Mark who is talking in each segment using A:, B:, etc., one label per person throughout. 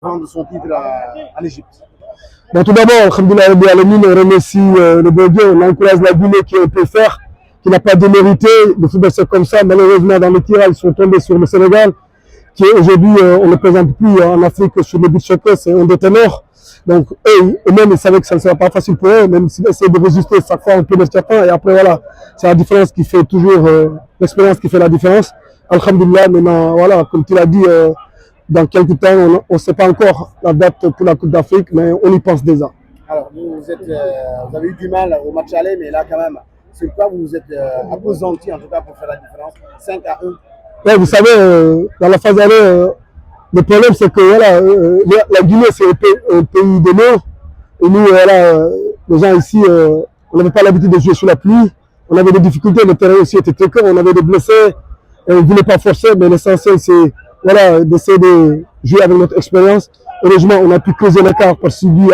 A: Prendre son titre à l'Égypte.
B: Bon, tout d'abord, alhamdoulilah, on remercie le bon Dieu, on encourage la Guinée qui peut faire, qui n'a pas démérité. Le football, c'est comme ça. Malheureusement, dans le tirage, ils sont tombés sur le Sénégal, qui aujourd'hui, on ne le présente plus en Afrique sur le beach soccer, c'est un des ténors. Donc, eux-mêmes, ils savaient que ça ne serait pas facile pour eux, même s'ils essaient de résister chaque fois, on peut le faire. Et après, voilà, c'est la différence qui fait toujours, l'expérience qui fait la différence. Alhamdoulilah, maintenant, voilà, comme tu l'as dit, dans quelques temps, on ne sait pas encore la date pour la Coupe d'Afrique, mais on y pense déjà.
A: Alors, vous avez eu du mal au match aller, mais là, quand même, sur quoi vous vous êtes appesanti, en tout cas, pour faire la différence 5-1.
B: Ouais, vous savez, dans la phase aller, le problème, c'est que voilà, la Guinée, c'est un pays de l'eau. Et nous, voilà, les gens ici, on n'avait pas l'habitude de jouer sous la pluie. On avait des difficultés, le terrain aussi était très court, on avait des blessés. Et on ne voulait pas forcer, mais l'essentiel, c'est voilà, d'essayer de jouer avec notre expérience. Heureusement, on a pu creuser l'écart par suivi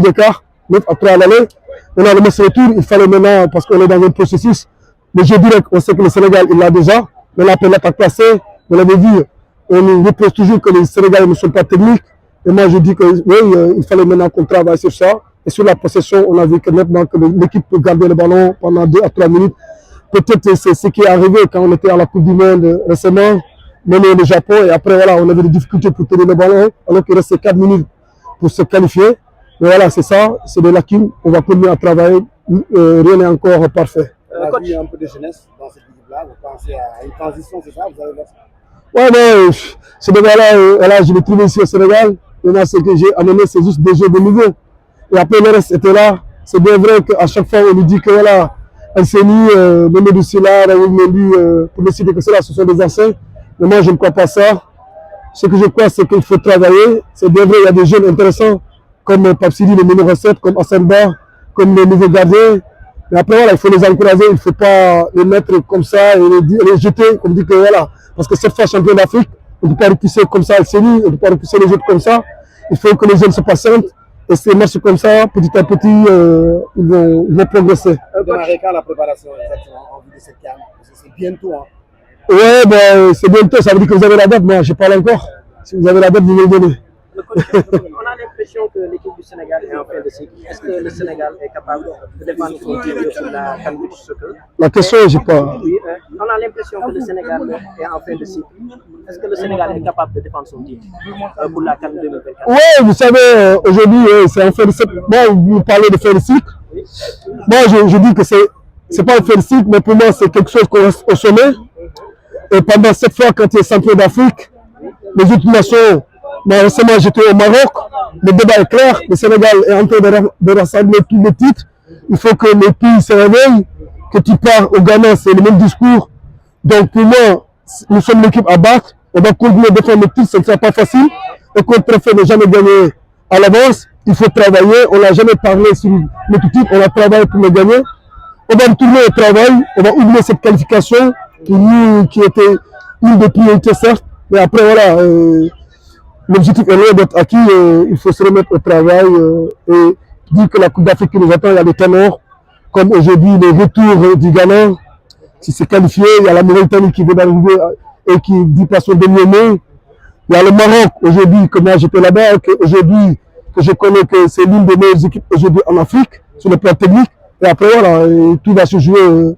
B: d'écart, 9 à 3 à l'aller. Maintenant, le match retour, il fallait maintenant, parce qu'on est dans un processus, le jeu direct, on sait que le Sénégal, il l'a déjà. Maintenant, après l'attaque placée, vous l'avez vu, on nous repose toujours que les Sénégalais ne sont pas techniques. Et moi, je dis que oui, il fallait maintenant qu'on travaille sur ça. Et sur la possession, on a vu que maintenant que l'équipe peut garder le ballon pendant 2 à 3 minutes. Peut-être c'est ce qui est arrivé quand on était à la Coupe du Monde récemment, mené le Japon. Et après, voilà, on avait des difficultés pour tenir le ballon, alors qu'il restait 4 minutes pour se qualifier. Mais voilà, c'est ça, c'est des lacunes. On va continuer à travailler. Rien n'est encore parfait.
A: On a vu un peu de jeunesse dans cette équipe-là. Vous pensez à une transition, c'est ça? Vous avez
B: ouais, mais ce débat-là, je l'ai trouvé ici au Sénégal. Maintenant, ce que j'ai amené, c'est juste des jeux de niveau. Et après, le reste était là. C'est bien vrai qu'à chaque fois, on nous dit que voilà, Anseni, Mamadou Silla, Raoul Mendy, pour ne citer que cela, ce sont des anciens. Mais moi, je ne crois pas ça. Ce que je crois, c'est qu'il faut travailler. C'est bien vrai, il y a des jeunes intéressants, comme Papsidi, le numéro 7, comme Assemba, comme les nouveaux gardiens. Mais après, voilà, il faut les encourager. Il ne faut pas les mettre comme ça et les jeter, comme dit que voilà. Parce que cette fois, champion d'Afrique, on ne peut pas repousser comme ça Anseni, on ne peut pas repousser les autres comme ça. Il faut que les jeunes se patientent. Et ces matchs comme ça, petit à petit, ils vont progresser.
A: Démarrer quand la préparation exactement en vue de cette CAN? C'est bientôt. Hein.
B: Ouais, ben, c'est bientôt, ça veut dire que vous avez la date, moi je parle encore. Si vous avez la date, vous me le donnez.
C: On a l'impression que l'équipe du Sénégal est en fin de cycle. Est-ce que le Sénégal est capable de défendre son titre sur la CAN Beach Soccer?
B: La question, je n'ai pas.
C: Oui, on a l'impression que le Sénégal est en fin de cycle. Est-ce que le Sénégal est capable de défendre son titre pour la CAN 2024?
B: Oui, vous savez, aujourd'hui, c'est en fin de cycle. Moi, vous parlez de fin de cycle. Moi, je dis que c'est pas un fin de cycle, mais pour moi, c'est quelque chose qu'on reste au sommet. Et pendant 7 fois, quand il est champion d'Afrique, les autres nations, moi, récemment, j'étais au Maroc, le débat est clair, le Sénégal est en train de rassembler tous les titres. Il faut que les pays se réveillent, que tu pars au Ghana, c'est le même discours. Donc pour moi, nous sommes l'équipe à battre, on va continuer de défendre le titre, ce ne sera pas facile. Le contre-fait n'est jamais gagné à l'avance, il faut travailler, on n'a jamais parlé sur notre titre, on a travaillé pour le gagner. On va retourner au travail, on va oublier cette qualification qui était une des priorités certes, mais après voilà, l'objectif est loin d'être acquis, il faut se remettre au travail et dire que la Coupe d'Afrique qui nous attend, il y a des ténors, comme aujourd'hui le retour du Ghana, qui s'est qualifié, il y a la Mauritanie qui vient d'arriver et qui dit pas son dernier mot, il y a le Maroc aujourd'hui, que moi j'étais là-bas, aujourd'hui que je connais que c'est l'une des meilleures équipes aujourd'hui en Afrique, sur le plan technique, et après voilà, tout va se jouer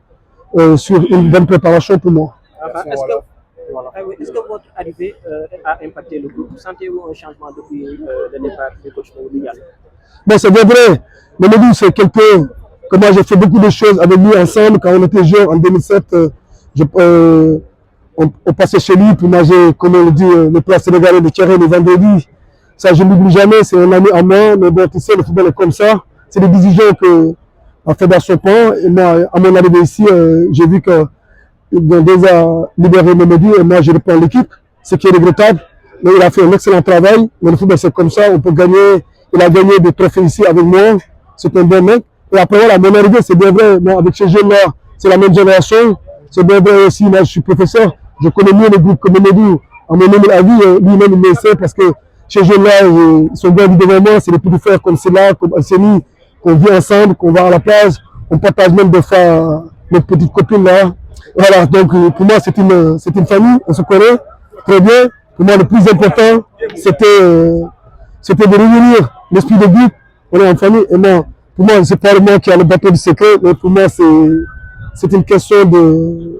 B: sur une bonne préparation pour moi.
C: Est-ce que votre arrivée a impacté le groupe? Sentez-vous un changement depuis le départ du coach Mamadou?
B: Bon, c'est bien vrai. Mamadou, c'est quelqu'un que moi j'ai fait beaucoup de choses avec lui ensemble. Quand on était jeunes en 2007, on passait chez lui pour manger, comme on le dit, le plat sénégalais de Thierry le vendredi. Ça, je ne l'oublie jamais, c'est un ami à moi. Mais bon, tu sais, le football est comme ça. C'est des décisions qu'on fait dans son plan. Et moi, à mon arrivée ici, j'ai vu que ils ont déjà libéré Mamadou et moi je reprends l'équipe, ce qui est regrettable. Mais il a fait un excellent travail. Mais le football c'est comme ça, on peut gagner. Il a gagné des trophées ici avec moi. C'est un bon mec. Et après voilà, mon arrivée c'est bien vrai. Moi, avec ces jeunes-là, c'est la même génération. C'est bien vrai aussi, moi je suis professeur. Je connais mieux le groupe que Mamadou. À mon avis, lui-même il le sait parce que ces jeunes-là, ils sont bien devant moi. C'est les petits frères comme Silla, comme Anseni, qu'on vit ensemble, qu'on va à la plage. On partage même des fois nos petites copines là. Voilà, donc pour moi c'est une famille, on se connaît très bien. Pour moi, le plus important, c'était de revenir l'esprit de groupe. On est en famille. Et moi, pour moi, c'est pas moi qui a le bateau du secret, mais pour moi, c'est une question de,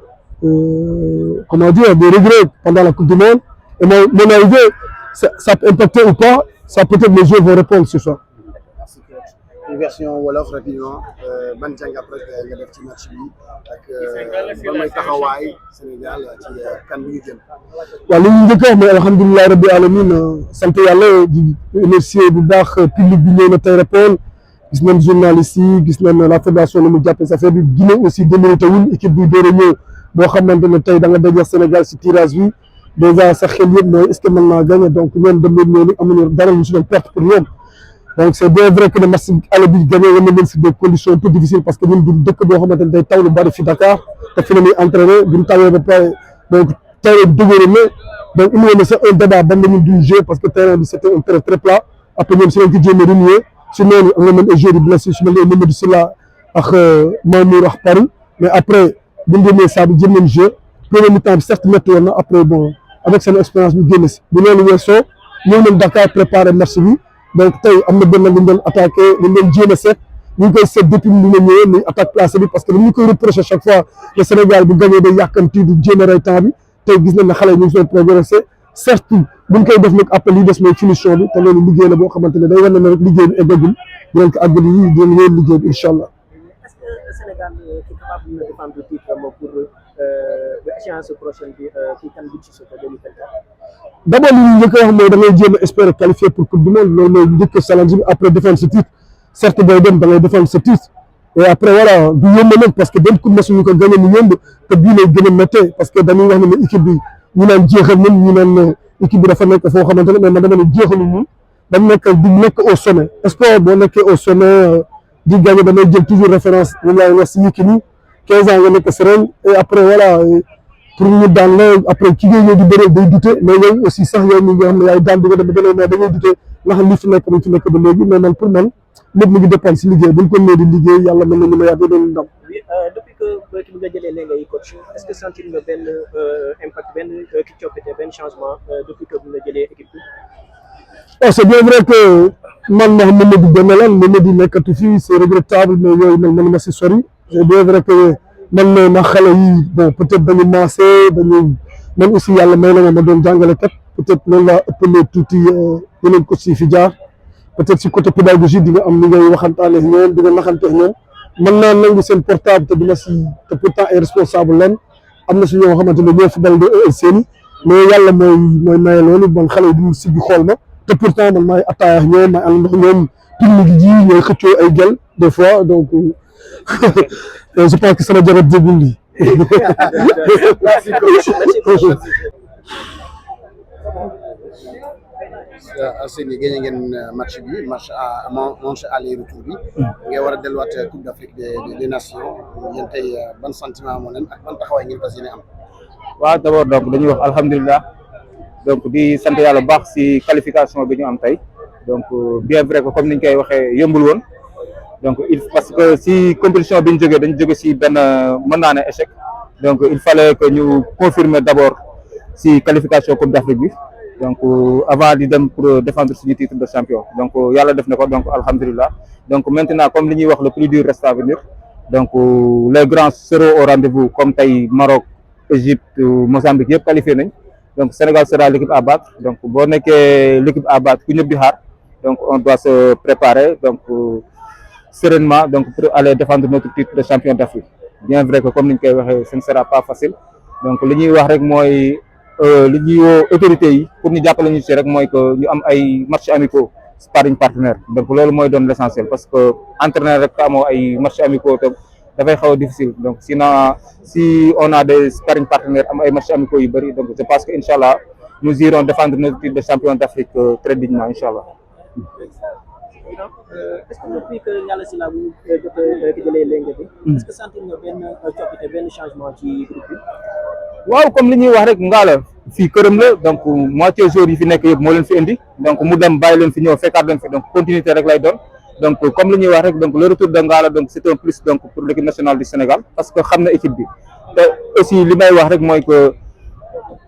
B: comment dire, de regret pendant la Coupe du Monde. Et mon arrivée, ça peut impacter ou pas, ça peut-être les joueurs vont répondre ce soir.
A: Une version wolof rapidement ban jàngat rek nga def ci match bi ak ban mooy taxawaay Sénégal ci kan bi ñu jëm.
B: waaw li ñu njëkk a wax mooy alhamdulilah rabbi alamin sant yàlla di remercier bu baax public bi ñëw na tey répondre gis nañ journalistes yi gis nañ la fédération ni mu jàppee sa affaire bi Guinée aussi démérité wul équipe bi door a ñëw boo xamante ne tey da nga dajeex Sénégal si tirage bi dèjà sax xel yëpp mooy est-ce que mën naa gagner donc ñoom dem nañ ñëw ni amuñu dara lu si doon perte pour ñoom. Donc c'est bien vrai que le match aller bi gagné woon na leen si des conditions tout difficiles parce que ñun du dëkk boo xamante ne day taw lu bari fi Dakar te fi la ñuy entraîné bi ñu tawee ba pare donc terrain bi dëgëre na donc il y a un débat ban la ñun duñ jouer parce que terrain bi c'était un terrain très plat après ñoom si lañ ko jéem a renouer si noonu am na même ay joueurs yu blessé su mel ne Mamadou Sylla ak Mamour ak Paris mais après bu ñu demee saa bi jëm nañ jouer premier mi-temps bi certes métti woon na après bon avec seen expérience ñu génn si bu loolu weesoo ñëw nañ Dakar préparer match bi. Donc tey am na benn lu ñu doon attaqué lu ñu doon jéem a seet ñu ngi koy seet depuis ñu ne ñëwee ni attaque placée bi parce que dañu koy reproché chaque fois le Sénégal bu gagné day yàkkamti du jéem a rey temps bi tey gis nañ ne xale yi ñu ngi doon progressé certes bu ñu koy def nag appel yi des mooy finition bi te loolu liggéey la boo xamante ne day wane ne rek liggéey bi eggagul dinañ ko àggali yi dinañ wéyal liggéey bi incha allah.
C: Est-ce que Sénégal est capable de défendre le titre pour l'échéance prochaine bi ci kan bi ci suuf 2024?
B: D'abord li ñu njëkk a wax mooy da ngay jéem a espérer qualifier pour coupe du monde loolu mooy njëkk a challenge bi après défendre ce titre certes booy dem da ngay défendre ce titre et après voilà du yomb nag parce que benn coupe nationale ñu ko gagné mu yomb te bii lay gën a méttee parce que dañuy wax ne équipe bi ñu naan jeexal nañ ñu naan équipe bi dafa nekk foo xamante ne mais man dama ne jeexalu ñun dañ nekk di nekk au sommet sport boo nekkee au sommet di gagné damay jël toujours référence moom laay wax si Yékini 15 ans nga nekk serein et après voilà pour ñu daan la après ki ngay ñëw di bëre day dute mais yow aussi sax yow mi nga xam ne yaay daan di nga dem ba beneen mais dañuy dute ndax li fi nekk dañ fi nekk ba léegi mais man pour man lépp mu ngi dépendre si liggéey buñ ko nee di liggéey yàlla mën na ñu ma yaat doon ndam.
C: Oui, depuis que ki nga jëlee léegi ngay coach est-ce que sentir nga benn impact benn ki coppite benn changement depuis que nga jëlee équipe bi.
B: Oh, c'est bien vrai que man ma Mamadou Benelane Mamadou nekkatu fii c'est regrettable mais yooyu man ma si sori c'est bien vrai que man ma xale yi bon peut-être dañu maase dañu man aussi yàlla may na ma doon jàngale kat peut-être loolu laa ëppalee tuuti yeneen coach yi fi jaar peut-être si côté pédagogie di nga am li ngay waxantaane ak ñoom di nga naxante ak ñoom mën naa nangu seen portable te dina si te pourtant ay responsable lan am na si ñoo xamante ne ñoo fi dal de seeni mais yàlla mooy maye loolu bon xale yi duñu siggi xool ma te pourtant man maay attaaya ak ñoom maay ànd ak ñoom technique ji ñooy xëccoo ay gel des fois donc je pense que sama jarat dégul lii.
A: Arsène gagné ngeen match bi match aller-retour bi ngay war a delluwaat Coupe d'Afrique des Nations yéen tey ban sentiment moo leen ak ban taxawaay ngeen fas yéene am.
D: waaw d'abord donc dañuy wax alhamdulilah donc di sant yàlla bu baax si qualification bi ñu am tey donc bien vrai que comme niñ koy waxee yëmbul woon donc parce que si compétition bi ñu jógee dañu jóge si benn mën naa ne échec donc il fallait que ñu confirmer d'abord si qualification Coupe d'Afrique bi donc avant di dem pour défendre suñu titre de champion donc yàlla def na ko donc alhamdulilah donc maintenant comme li ñuy wax le plus dur reste à venir donc les grands seront au rendez-vous comme tey Maroc Égypte Mozambique yëpp qualifié nañ donc Sénégal sera l'équipe à battre donc boo nekkee l'équipe à battre ku ñëpp di xaar donc on doit se préparer donc sereinement donc pour aller défendre notre titre de champion d'Afrique bien vrai que comme ni ñu koy waxee ce ne sera pas facile donc li ñuy wax rek mooy li ñuy woo autorités yi pour ñu jàppale ñu ci rek mooy que ñu am ay matchs amicaux sparring partenaire donc loolu mooy doon l'essentiel parce que entraîneur rek amoo ay matchs amicaux te dafay xaw a difficile donc sinon si on a des sparring partenaires am ay matchs amicaux yu bëri donc je pense que inchallah nous irons défendre notre titre de champion d'Afrique très dignement inchallah.
C: Est-ce que depuis que Ngalla Sylla bu jot jëlee léegi bi est-ce que sentir nga benn coppite benn changement ci groupe bi.
D: waaw comme li ñuy wax rek Ngalla fii këram la donc moitié joueurs yi fi nekk yëpp moo leen fi indi donc mu dem bàyyi leen fi ñëw fekkaat leen fi donc continuité rek lay doon donc comme li ñuy wax rek donc le retour de Ngalla donc c'est un plus donc pour l'équipe nationale du Sénégal parce que xam na équipe bi te aussi li may wax rek mooy que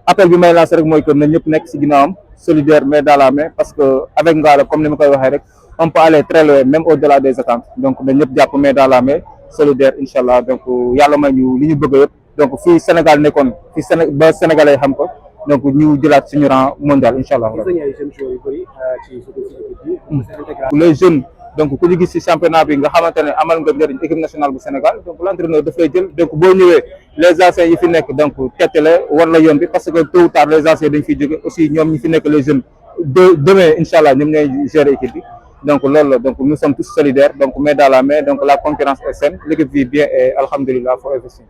D: appel bi may lancer rek mooy que na ñëpp nekk si ginnaawam solidaire mais dans la main parce que avec Ngalla comme ni ma koy waxee rek on peut aller très loin même au-delà des attentes donc na ñëpp jàpp mais dans la main solidaire incha allah donc yàlla may ñu li ñu bëgg yëpp donc fii Sénégal nekkoon fii ba Sénégalais xam ko donc ñu jëlaat suñu rang mondial incha allah. Les jeunes donc ku ñu gis ci championnat bi nga xamante ne amal nga njëriñ équipe nationale bu Sénégal donc l'entraîneur daf lay jël donc boo ñëwee les anciens yi fi nekk donc tettale war la yoon bi parce que tôt ou tard les anciens dañ fiy jóge aussi ñoom ñi fi nekk les jeunes demain incha allah ñoom ñooy gérer équipe bi donc loolu la donc nous sommes tous solidaires donc main dans la main donc la concurrence est saine l'équipe vit bien et alhamdulillah faut investir.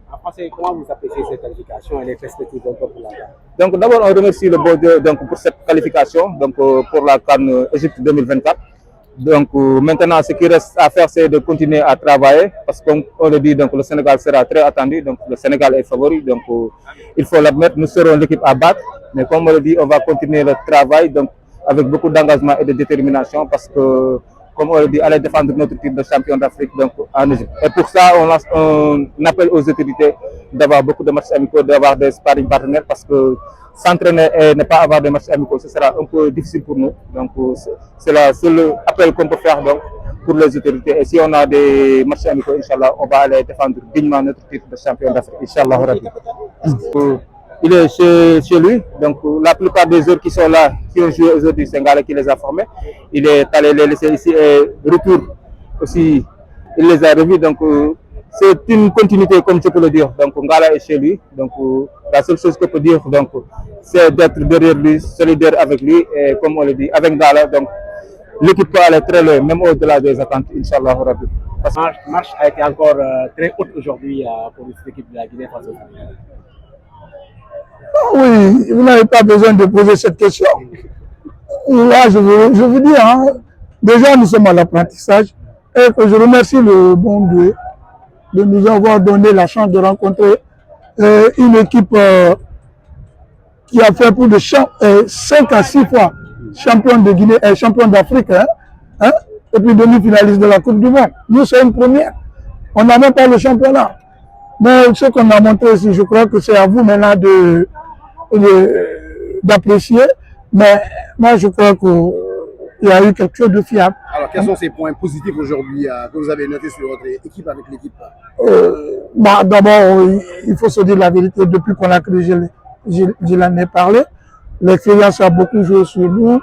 C: Comment vous appréciez cette qualification et les perspectives un peu pour la CAN?
D: Donc d'abord on remercie le bon Dieu donc pour cette qualification donc pour la CAN Égypte 2024. Donc maintenant ce qui reste à faire c'est de continuer à travailler parce qu'on le dit donc le Sénégal sera très attendu donc le Sénégal est favori donc il faut l'admettre nous serons l'équipe à battre mais comme on le dit on va continuer le travail donc avec beaucoup d'engagement et de détermination parce que comme on le dit aller défendre notre titre de champion d'Afrique donc en Égypte et pour ça on lance un appel aux autorités d'avoir beaucoup de matchs amicaux d'avoir des sparring partenaires parce que s'entraîner et ne pas avoir de matchs amicaux, ce sera un peu difficile pour nous. Donc, c'est le appel qu'on peut faire donc, pour les autorités. Et si on a des matchs amicaux, Inch'Allah, on va aller défendre dignement notre titre de champion d'Afrique. Inch'Allah. Il est chez lui. Donc, la plupart des joueurs qui sont là, qui ont joué aujourd'hui, c'est Ngalla qui les a formés. Il est allé les laisser ici et retour aussi, il les a revus. Donc, c'est une continuité, comme je peux le dire. Donc, Ngalla est chez lui. Donc, la seule chose que je peux dire, donc, c'est d'être derrière lui, solidaire avec lui. Et comme on le dit, avec Ngalla, donc, l'équipe peut aller très loin, même au-delà des attentes, Inch'Allah.
C: La marche a été encore très haute aujourd'hui pour l'équipe de la Guinée face au Sénégal.
B: Oui, vous n'avez pas besoin de poser cette question. Là, je vous dis, hein, déjà, nous sommes à l'apprentissage. Et que je remercie le bon Dieu de nous avoir donné la chance de rencontrer une équipe qui a fait plus de 5 à 6 fois champion de Guinée et champion d'Afrique, hein, et puis demi-finaliste de la Coupe du Monde. Nous, c'est une première. On n'a même pas le championnat. Mais ce qu'on a montré ici, je crois que c'est à vous maintenant d'apprécier. Mais moi, je crois qu'il y a eu quelque chose de fiable.
A: Alors, quels sont ces points positifs aujourd'hui que vous avez notés sur votre équipe avec l'équipe?
B: D'abord, il faut se dire la vérité. Depuis qu'on a créé, je l'en ai parlé. L'expérience a beaucoup joué sur nous.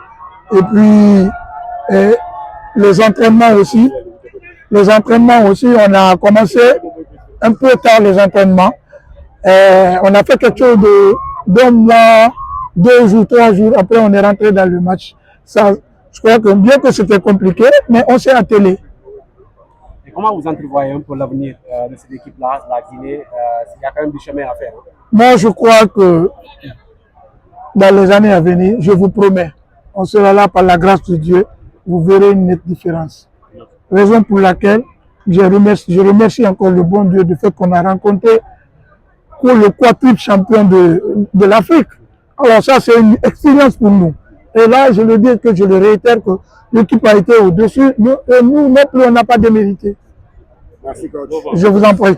B: Et puis, les entraînements aussi. Les entraînements aussi, on a commencé un peu tard les entraînements. On a fait quelque chose d'un mois, 2 jours, 3 jours. Après, on est rentré dans le match. Ça, je crois que bien que c'était compliqué, mais on s'est attelé.
C: Et comment vous entrevoyez un peu l'avenir de cette équipe-là, la Guinée? Il y a quand même du chemin à faire.
B: Moi, je crois que dans les années à venir, je vous promets, on sera là par la grâce de Dieu, vous verrez une nette différence. Raison pour laquelle je remercie encore le bon Dieu du fait qu'on a rencontré le quadruple champion de l'Afrique. Alors ça, c'est une expérience pour nous. Et là, je le dis que je le réitère que l'équipe a été au-dessus. Nous non plus, on n'a pas démérité.
A: Merci, coach.
B: Je vous en prie.